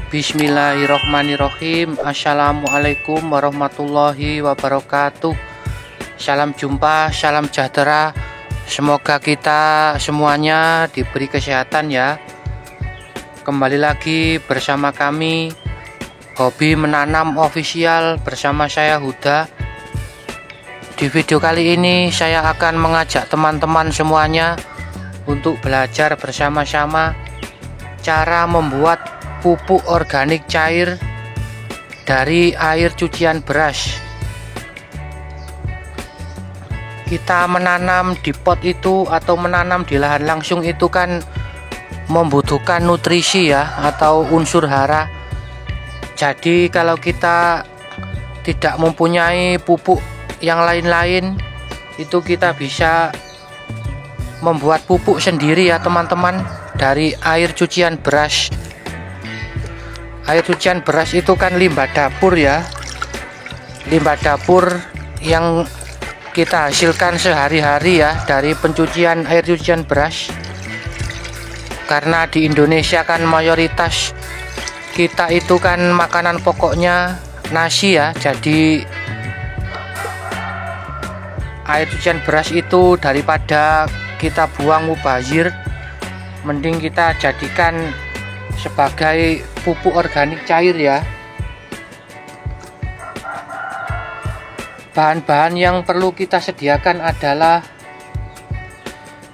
Bismillahirrohmanirrohim. Assalamualaikum warahmatullahi wabarakatuh. Salam jumpa, salam sejahtera. Semoga kita semuanya diberi kesehatan ya. Kembali lagi bersama kami Hobi Menanam Official bersama saya Huda. Di video kali ini saya akan mengajak teman-teman semuanya untuk belajar bersama-sama cara membuat pupuk organik cair dari air cucian beras. Kita menanam di pot itu atau menanam di lahan langsung itu kan membutuhkan nutrisi ya, atau unsur hara. Jadi kalau kita tidak mempunyai pupuk yang lain-lain, itu kita bisa membuat pupuk sendiri ya teman-teman, dari air cucian beras. Air cucian beras itu kan limbah dapur ya, limbah dapur yang kita hasilkan sehari-hari ya dari pencucian air cucian beras. Karena di Indonesia kan mayoritas kita itu kan makanan pokoknya nasi ya, jadi air cucian beras itu daripada kita buang mubazir, mending kita jadikan sebagai pupuk organik cair ya. Bahan-bahan yang perlu kita sediakan adalah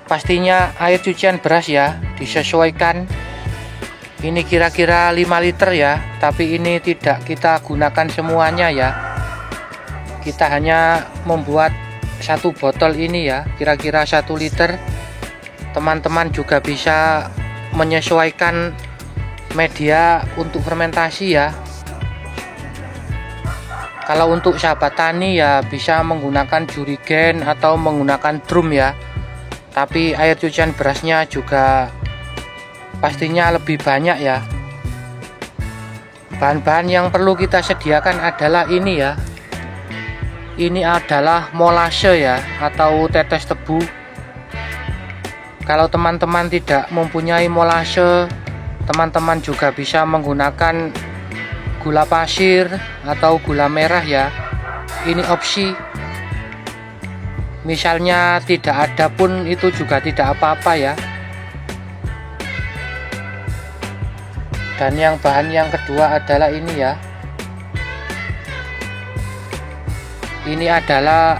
pastinya air cucian beras ya, disesuaikan. Ini kira-kira 5 liter ya, tapi ini tidak kita gunakan semuanya ya. Kita hanya membuat satu botol ini ya, kira-kira 1 liter. Teman-teman juga bisa menyesuaikan media untuk fermentasi ya. Kalau untuk sahabat tani ya bisa menggunakan jurigen atau menggunakan drum ya, tapi air cucian berasnya juga pastinya lebih banyak ya. Bahan-bahan yang perlu kita sediakan adalah ini ya. Ini adalah molase ya, atau tetes tebu. Kalau teman-teman tidak mempunyai molase, teman-teman juga bisa menggunakan gula pasir atau gula merah ya. Ini opsi. Misalnya tidak ada pun itu juga tidak apa-apa ya. Dan yang bahan yang kedua adalah ini ya. Ini adalah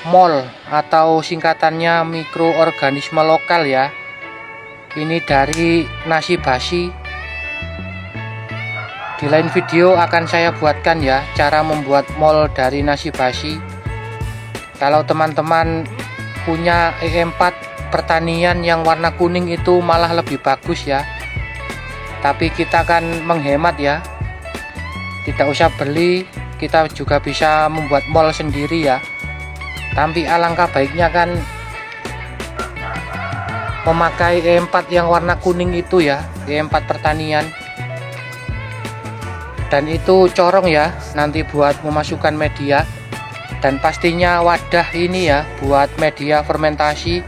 MOL atau singkatannya mikroorganisme lokal ya. Ini dari nasi basi. Di lain video akan saya buatkan ya cara membuat MOL dari nasi basi. Kalau teman-teman punya E4 pertanian yang warna kuning itu malah lebih bagus ya. Tapi kita kan menghemat ya, tidak usah beli, kita juga bisa membuat MOL sendiri ya. Tapi alangkah baiknya kan memakai E4 yang warna kuning itu ya, E4 pertanian. Dan itu corong ya, nanti buat memasukkan media. Dan pastinya wadah ini ya buat media fermentasi.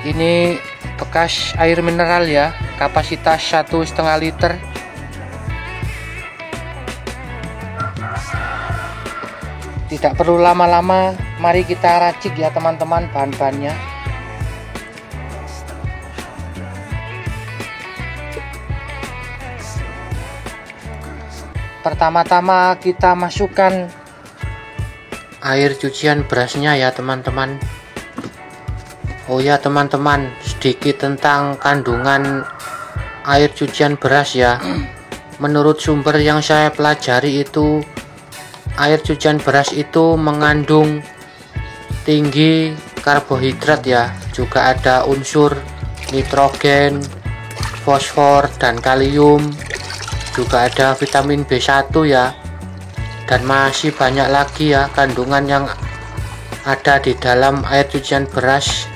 Ini bekas air mineral ya, kapasitas 1,5 liter. Tidak perlu lama-lama, mari kita racik ya teman-teman bahan-bahannya. Pertama-tama kita masukkan air cucian berasnya ya teman-teman. Oh ya teman-teman, sedikit tentang kandungan air cucian beras ya. Menurut sumber yang saya pelajari itu, air cucian beras itu mengandung tinggi karbohidrat ya, juga ada unsur nitrogen, fosfor dan kalium, juga ada vitamin B1 ya, dan masih banyak lagi ya kandungan yang ada di dalam air cucian beras.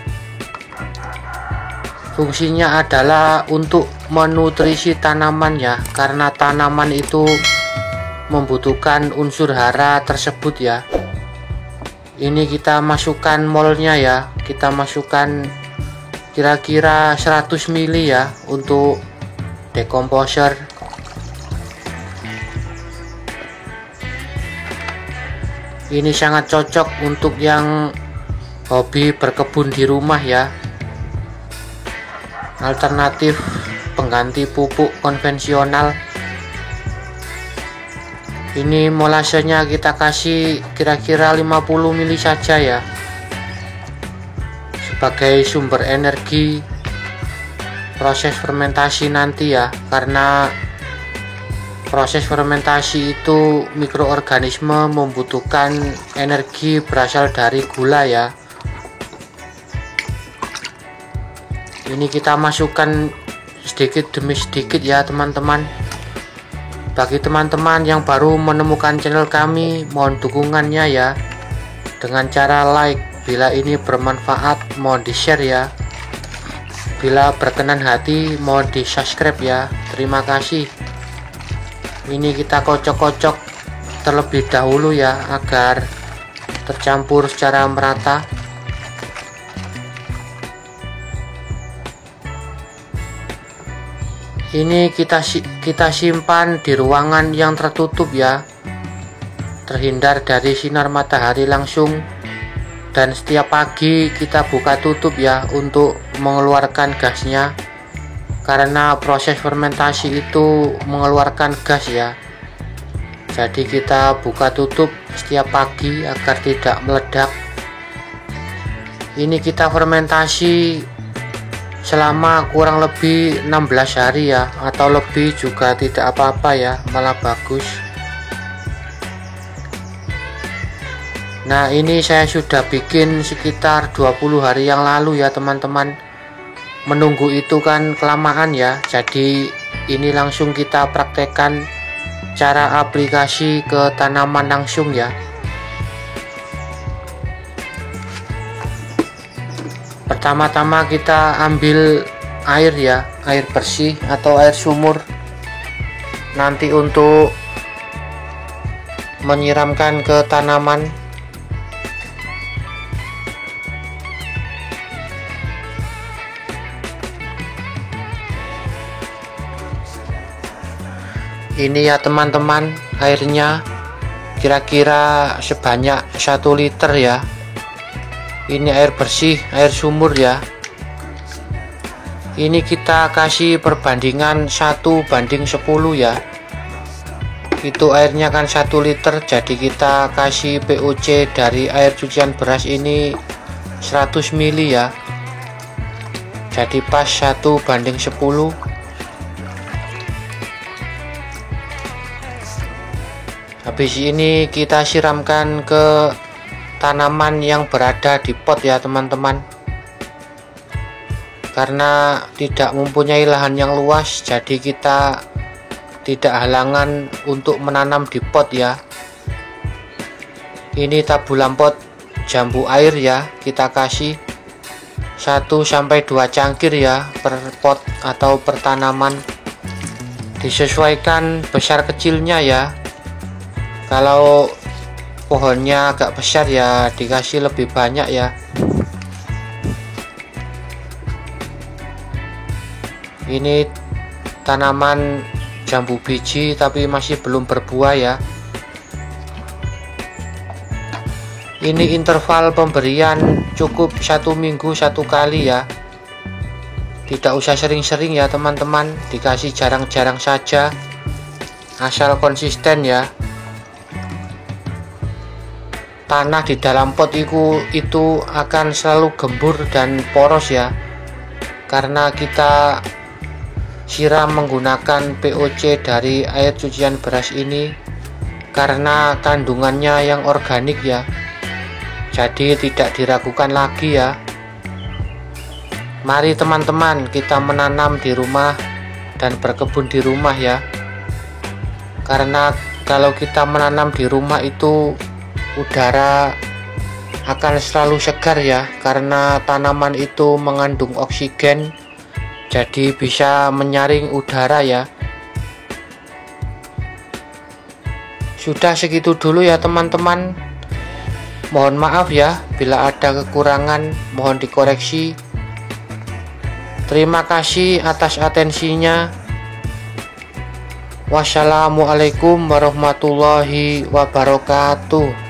Fungsinya adalah untuk menutrisi tanaman ya, karena tanaman itu membutuhkan unsur hara tersebut ya. Ini kita masukkan molnya ya, kita masukkan kira-kira 100 ml ya untuk dekomposer. Ini sangat cocok untuk yang hobi berkebun di rumah ya. Alternatif pengganti pupuk konvensional. Ini molasenya kita kasih kira-kira 50 ml saja ya, sebagai sumber energi proses fermentasi nanti ya, karena proses fermentasi itu mikroorganisme membutuhkan energi berasal dari gula ya. Ini kita masukkan sedikit demi sedikit ya teman-teman. Bagi teman-teman yang baru menemukan channel kami, mohon dukungannya ya, dengan cara like. Bila ini bermanfaat, mohon di share ya. Bila berkenan hati, mohon di subscribe ya. Terima kasih. Ini kita kocok-kocok terlebih dahulu ya, agar tercampur secara merata. Ini kita simpan di ruangan yang tertutup ya, terhindar dari sinar matahari langsung, dan setiap pagi kita buka tutup ya untuk mengeluarkan gasnya, karena proses fermentasi itu mengeluarkan gas ya. Jadi kita buka tutup setiap pagi agar tidak meledak. Ini kita fermentasi selama kurang lebih 16 hari ya, atau lebih juga tidak apa-apa ya, malah bagus. Nah, ini saya sudah bikin sekitar 20 hari yang lalu ya teman-teman. Menunggu itu kan kelamaan ya, jadi ini langsung kita praktekkan cara aplikasi ke tanaman langsung ya. Pertama-tama kita ambil air ya, air bersih atau air sumur, nanti untuk menyiramkan ke tanaman. Ini ya teman-teman, airnya kira-kira sebanyak 1 liter ya. Ini air bersih, air sumur ya. Ini kita kasih perbandingan 1:10 ya. Itu airnya kan 1 liter, jadi kita kasih POC dari air cucian beras ini 100 ml ya. Jadi pas 1:10. Habis ini kita siramkan ke tanaman yang berada di pot ya teman-teman. Karena tidak mempunyai lahan yang luas, jadi kita tidak halangan untuk menanam di pot ya. Ini tabulan pot jambu air ya, kita kasih 1-2 cangkir ya per pot atau per tanaman. Disesuaikan besar kecilnya ya. Kalau pohonnya agak besar ya dikasih lebih banyak ya. Ini tanaman jambu biji tapi masih belum berbuah ya. Ini interval pemberian cukup 1 minggu 1 kali ya. Tidak usah sering-sering ya teman-teman, dikasih jarang-jarang saja, asal konsisten ya. Tanah di dalam pot itu akan selalu gembur dan poros ya, karena kita siram menggunakan POC dari air cucian beras ini, karena kandungannya yang organik ya, jadi tidak diragukan lagi ya. Mari teman-teman kita menanam di rumah dan berkebun di rumah ya, karena kalau kita menanam di rumah itu udara akan selalu segar ya, karena tanaman itu mengandung oksigen, jadi bisa menyaring udara ya. Sudah segitu dulu ya teman-teman, mohon maaf ya bila ada kekurangan, mohon dikoreksi. Terima kasih atas atensinya. Wassalamualaikum warahmatullahi wabarakatuh.